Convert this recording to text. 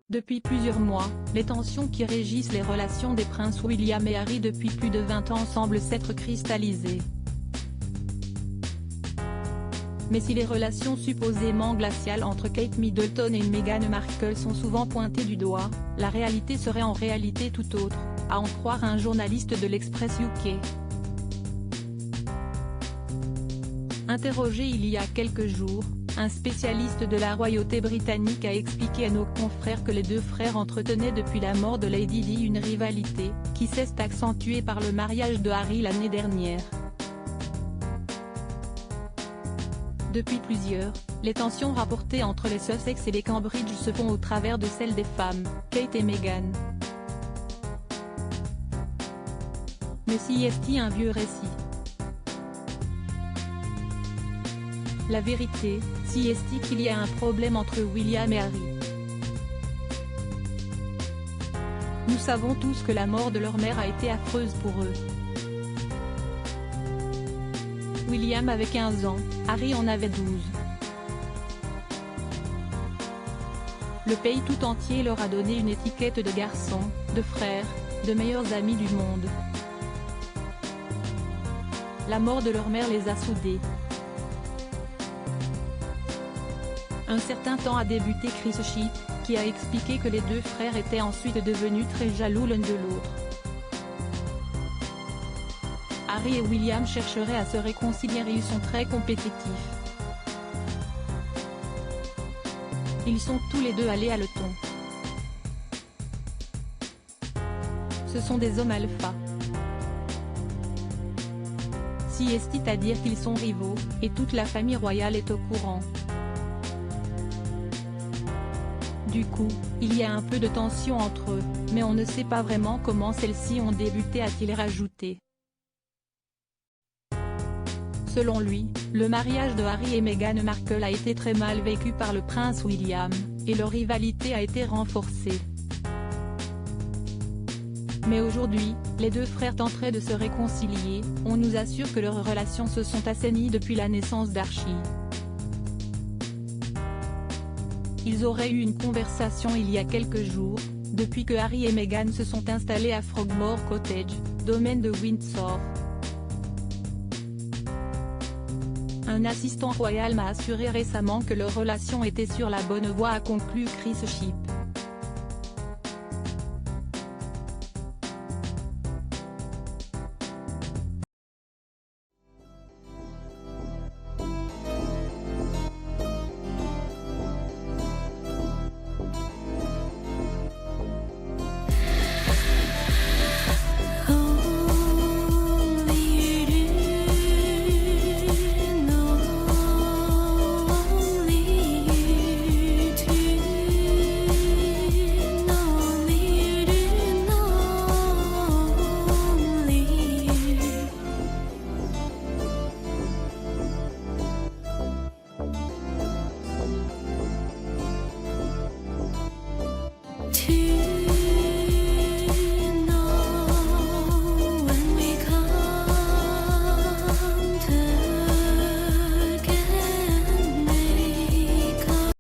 Depuis plusieurs mois, les tensions qui régissent les relations des princes William et Harry depuis plus de 20 ans semblent s'être cristallisées. Mais si les relations supposément glaciales entre Kate Middleton et Meghan Markle sont souvent pointées du doigt, la réalité serait en réalité tout autre, à en croire un journaliste de l'Express UK. Interrogé il y a quelques jours, un spécialiste de la royauté britannique a expliqué à nos confrères que les deux frères entretenaient depuis la mort de Lady Di une rivalité, qui s'est accentuée par le mariage de Harry l'année dernière. Depuis plusieurs, les tensions rapportées entre les Sussex et les Cambridge se font au travers de celles des femmes, Kate et Meghan. Mais si est-il un vieux récit? La vérité, si est-il qu'il y a un problème entre William et Harry. Nous savons tous que la mort de leur mère a été affreuse pour eux. William avait 15 ans, Harry en avait 12. Le pays tout entier leur a donné une étiquette de garçons, de frères, de meilleurs amis du monde. La mort de leur mère les a soudés. Un certain temps a débuté Chris Shipp, qui a expliqué que les deux frères étaient ensuite devenus très jaloux l'un de l'autre. Harry et William chercheraient à se réconcilier et ils sont très compétitifs. Ils sont tous les deux allés à l'Eton. Ce sont des hommes alpha. Si est à dire qu'ils sont rivaux, et toute la famille royale est au courant. Du coup, il y a un peu de tension entre eux, mais on ne sait pas vraiment comment celles-ci ont débuté, a-t-il rajouté. Selon lui, le mariage de Harry et Meghan Markle a été très mal vécu par le prince William, et leur rivalité a été renforcée. Mais aujourd'hui, les deux frères tenteraient de se réconcilier, on nous assure que leurs relations se sont assainies depuis la naissance d'Archie. Ils auraient eu une conversation il y a quelques jours, depuis que Harry et Meghan se sont installés à Frogmore Cottage, domaine de Windsor. Un assistant royal m'a assuré récemment que leur relation était sur la bonne voie, a conclu Chris Shipp.